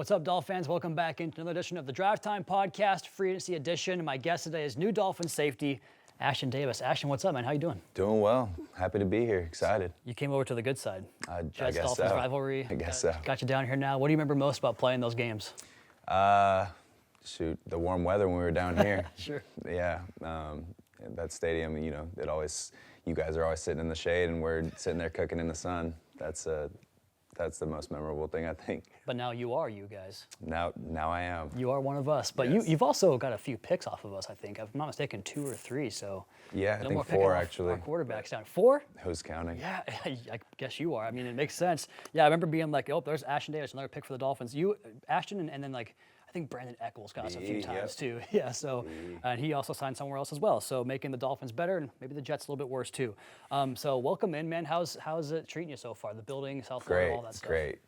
What's up, Dolphins fans? Welcome back into another edition of the Drive Time Podcast, free agency edition. My guest today is new Dolphins safety, Ashtyn Davis. Ashtyn, what's up, man? How you doing? Doing well. Happy to be here. Excited. You came over to the good side. I Jets, guess Dolphins so. rivalry. I guess so. Got you down here now. What do you remember most about playing those games? Shoot, the warm weather when we were down here. Sure. Yeah. That stadium, you know, you guys are always sitting in the shade and we're sitting there cooking in the sun. That's the most memorable thing, I think. But now you are you guys. Now I am. You are one of us. But Yes. you've also got a few picks off of us, I think. If I'm not mistaken, 2 or 3. So Yeah, I no think more picking 4 off actually. Our quarterbacks down. 4? Who's counting? Yeah, I guess you are. I mean, it makes sense. Yeah, I remember being like, oh, there's Ashtyn Davis, another pick for the Dolphins. You, Ashton, and then like, I think Brandon Eccles got us a few Me, times yep. too. Yeah, so, and he also signed somewhere else as well. So making the Dolphins better and maybe the Jets a little bit worse too. So welcome in, man. How's it treating you so far? The building, South Florida, Great, all that stuff. great.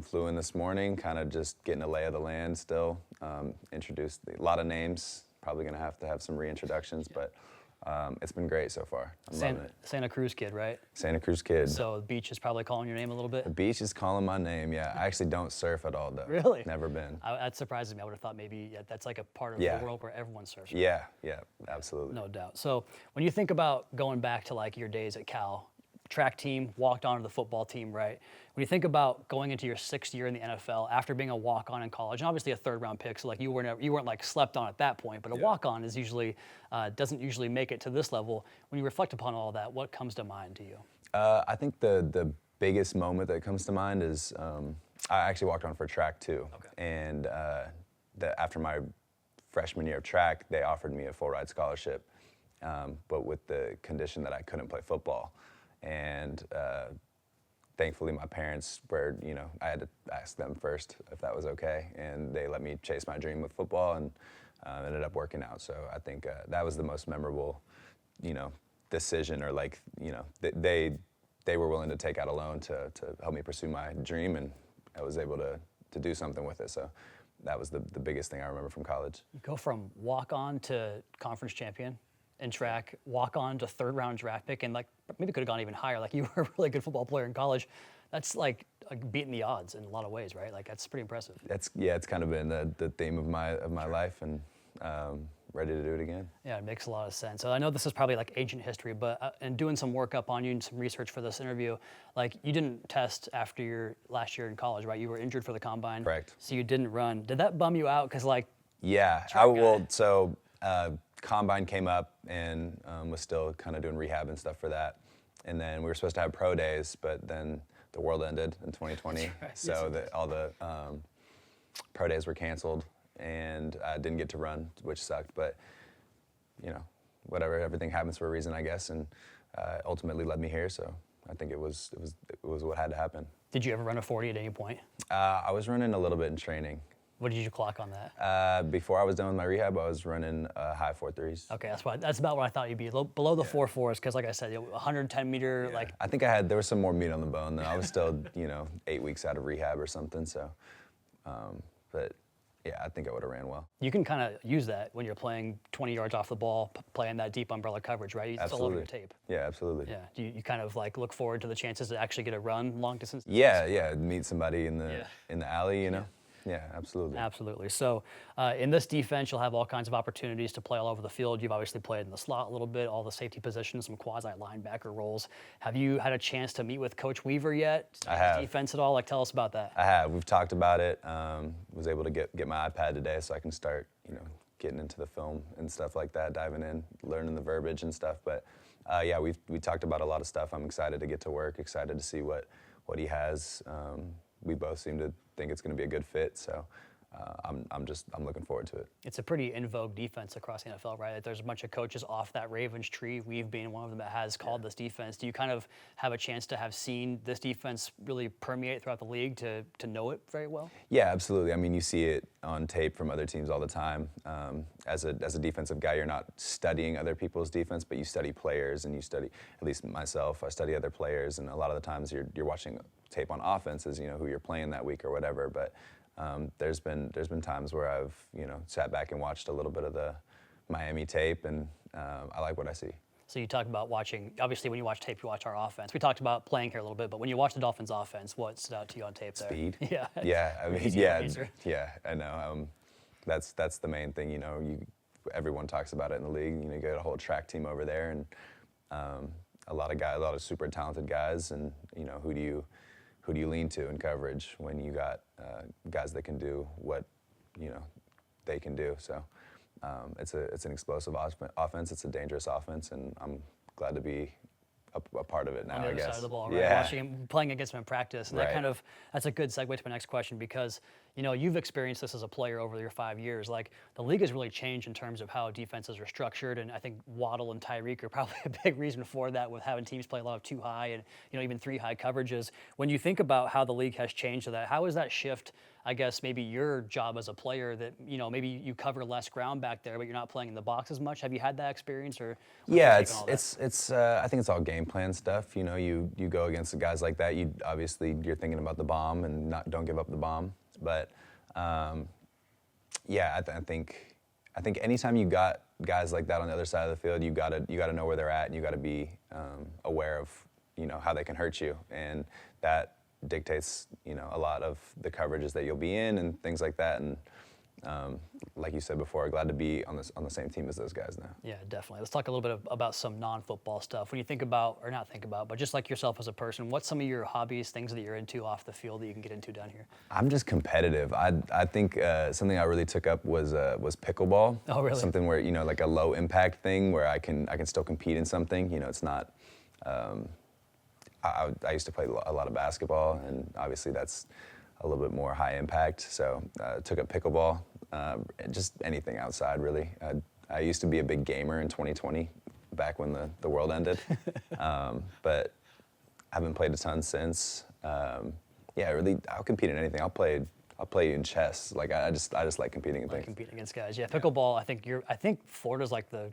Flew in this morning, kind of just getting a lay of the land still. Introduced a lot of names. Probably gonna have to have some reintroductions, but it's been great so far. I'm loving it. Santa Cruz kid, right? Santa Cruz kid. So the beach is probably calling your name a little bit. The beach is calling my name, yeah. I actually don't surf at all, though. Really? Never been. That surprises me. I would have thought maybe that's like a part of Yeah. the world where everyone surfs. Yeah, absolutely. No doubt. So when you think about going back to like your days at Cal, track team, walked on to the football team, right? When you think about going into your 6th year in the NFL after being a walk-on in college, and obviously a 3rd-round pick, so like you weren't like slept on at that point, but a walk-on is usually doesn't usually make it to this level. When you reflect upon all that, what comes to mind to you? I think the biggest moment that comes to mind is I actually walked on for track too. Okay. And after my freshman year of track, they offered me a full ride scholarship, but with the condition that I couldn't play football. And thankfully my parents were, I had to ask them first if that was okay, and they let me chase my dream with football, and ended up working out. So I think that was the most memorable, decision, or like, they were willing to take out a loan to help me pursue my dream, and I was able to do something with it. So that was the biggest thing I remember from college. You go from walk-on to conference champion in track, walk-on to 3rd-round draft pick, and like maybe could have gone even higher. Like you were a really good football player in college. That's like beating the odds in a lot of ways, right? Like that's pretty impressive. It's kind of been the theme of my life, and ready to do it again. Yeah, it makes a lot of sense. So I know this is probably like ancient history, but in doing some work up on you and some research for this interview, like you didn't test after your last year in college, right? You were injured for the combine. Correct. So you didn't run. Did that bum you out? Because like. Yeah, combine came up, and was still kind of doing rehab and stuff for that. And then we were supposed to have pro days, but then the world ended in 2020. Right. So all the pro days were canceled, and I didn't get to run, which sucked. But, whatever, everything happens for a reason, I guess, and ultimately led me here. So I think it was what had to happen. Did you ever run a 40 at any point? I was running a little bit in training. What did you clock on that? Before I was done with my rehab, I was running high 4.3s. Okay, that's about what I thought you'd be, below the 4.4s, because like I said, 110 meter, like. I think there was some more meat on the bone, though. I was still, 8 weeks out of rehab or something, so, but yeah, I think I would have ran well. You can kind of use that when you're playing 20 yards off the ball, playing that deep umbrella coverage, right? It's all over your tape. Yeah, absolutely. Yeah, do you kind of like look forward to the chances to actually get a run long distance? Yeah, meet somebody in the alley, Yeah, absolutely. Absolutely. So in this defense, you'll have all kinds of opportunities to play all over the field. You've obviously played in the slot a little bit, all the safety positions, some quasi-linebacker roles. Have you had a chance to meet with Coach Weaver yet? I have. Defense at all? Like, tell us about that. I have. We've talked about it. Was able to get my iPad today so I can start, getting into the film and stuff like that, diving in, learning the verbiage and stuff. But yeah, we talked about a lot of stuff. I'm excited to get to work, excited to see what he has. We both seem to think it's going to be a good fit, so I'm looking forward to it. It's a pretty in vogue defense across the NFL, right? There's a bunch of coaches off that Ravens tree, we've been one of them that has called this defense. Do you kind of have a chance to have seen this defense really permeate throughout the league to know it very well? Yeah, absolutely. I mean, you see it on tape from other teams all the time. As a defensive guy, you're not studying other people's defense, but you study players, and you study, at least myself, I study other players, and a lot of the times you're watching tape on offenses, who you're playing that week or whatever. But there's been times where I've sat back and watched a little bit of the Miami tape, and I like what I see. So you talked about watching, obviously when you watch tape, you watch our offense. We talked about playing here a little bit, but when you watch the Dolphins offense, what stood out to you on tape there? Speed. Yeah. Yeah, I mean, Easy yeah, answer. yeah, I know. That's the main thing, everyone talks about it in the league. You got a whole track team over there, and a lot of super talented guys, and who do you lean to in coverage when you got guys that can do what they can do? So it's an explosive offense. It's a dangerous offense, and I'm glad to be a part of it now. On the I other guess. side of the ball, right? Yeah. Watching him, playing against him in practice, and Right. that's a good segue to my next question because you've experienced this as a player over your 5 years. Like the league has really changed in terms of how defenses are structured, and I think Waddle and Tyreek are probably a big reason for that, with having teams play a lot of 2 high and even 3 high coverages. When you think about how the league has changed to that, how is that shift? I guess maybe your job as a player that maybe you cover less ground back there, but you're not playing in the box as much. Have you had that experience, or what's your Yeah, take on all that? it's I think it's all game plan stuff. You go against the guys like that. You're thinking about the bomb and don't give up the bomb. But yeah, I think anytime you got guys like that on the other side of the field, you gotta know where they're at, and you gotta be aware of how they can hurt you, and that dictates a lot of the coverages that you'll be in and things like that. And like you said before, glad to be on the same team as those guys now. Yeah, definitely. Let's talk a little bit about some non-football stuff. When you think about, or not think about, but just like yourself as a person, what's some of your hobbies, things that you're into off the field that you can get into down here? I'm just competitive. I think something I really took up was pickleball. Oh, really? Something where like a low impact thing where I can still compete in something. It's not. I used to play a lot of basketball, and obviously that's a little bit more high impact. So took up pickleball, just anything outside really. I used to be a big gamer in 2020, back when the world ended, but I haven't played a ton since. Yeah, really, I'll compete in anything. I'll play in chess. Like I just like competing in things. Competing against guys. Yeah, pickleball. I think Florida's like the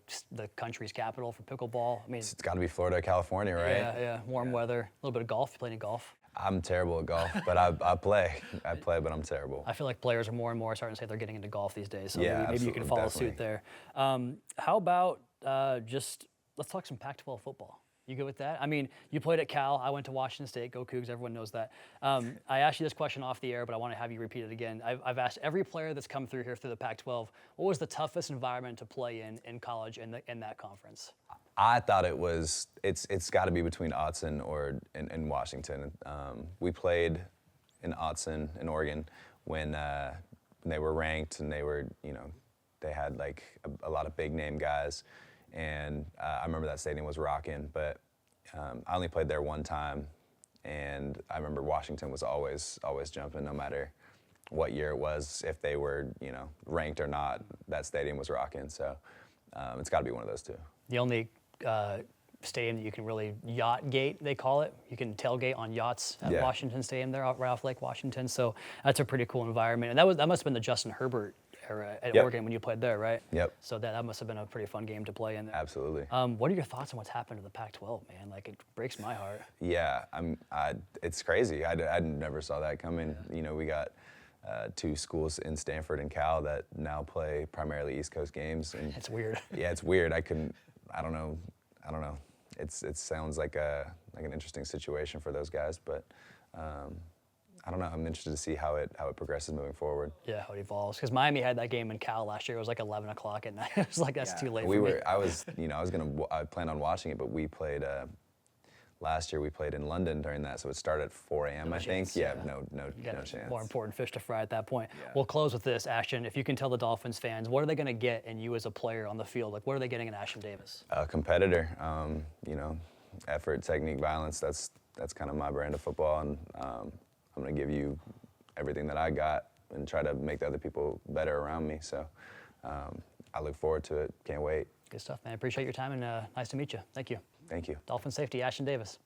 country's capital for pickleball. I mean, It's got to be Florida, California, right? yeah, warm weather, a little bit of golf. You play any golf? I'm terrible at golf, but I play. I play, but I'm terrible. I feel like players are more and more starting to say they're getting into golf these days. So Yeah, maybe you can absolutely, follow definitely. suit there. How about let's talk some Pac-12 football. You good with that? I mean, you played at Cal. I went to Washington State. Go Cougs. Everyone knows that. I asked you this question off the air, but I want to have you repeat it again. I've asked every player that's come through here through the Pac-12, what was the toughest environment to play in college in that conference? I thought it's got to be between Autzen and Washington. We played in Autzen in Oregon when they were ranked, and they had like a lot of big name guys, and I remember that stadium was rocking. But I only played there one time, and I remember Washington was always jumping, no matter what year it was, if they were ranked or not. That stadium was rocking. So it's got to be one of those two. The only stadium that you can really yacht gate, they call it. You can tailgate on yachts at Yeah. Washington Stadium there, right off Lake Washington. So that's a pretty cool environment. And that must have been the Justin Herbert era at Yep. Oregon when you played there, right? Yep. So that must have been a pretty fun game to play in there. Absolutely. What are your thoughts on what's happened to the Pac-12, man? Like, it breaks my heart. Yeah, it's crazy. I never saw that coming. We got 2 schools in Stanford and Cal that now play primarily East Coast games, and It's weird. yeah, it's weird. I don't know. It sounds like an interesting situation for those guys, but I don't know. I'm interested to see how it progresses moving forward. Yeah, how it evolves. Because Miami had that game in Cal last year. It was like 11 o'clock at night. It was like, that's too late for me. I planned on watching it, but we played last year. We played in London during that, so it started at 4 a.m. I think. chance, Yeah, yeah. no You got chance. more important fish to fry at that point. Yeah. We'll close with this, Ashton. If you can tell the Dolphins fans, what are they going to get in you as a player on the field? Like, what are they getting in Ashton Davis? A competitor. Effort, technique, violence. That's kind of my brand of football, and I'm going to give you everything that I got and try to make the other people better around me. So I look forward to it. Can't wait. Good stuff, man. Appreciate your time, and nice to meet you. Thank you. Thank you. Dolphin safety, Ashton Davis.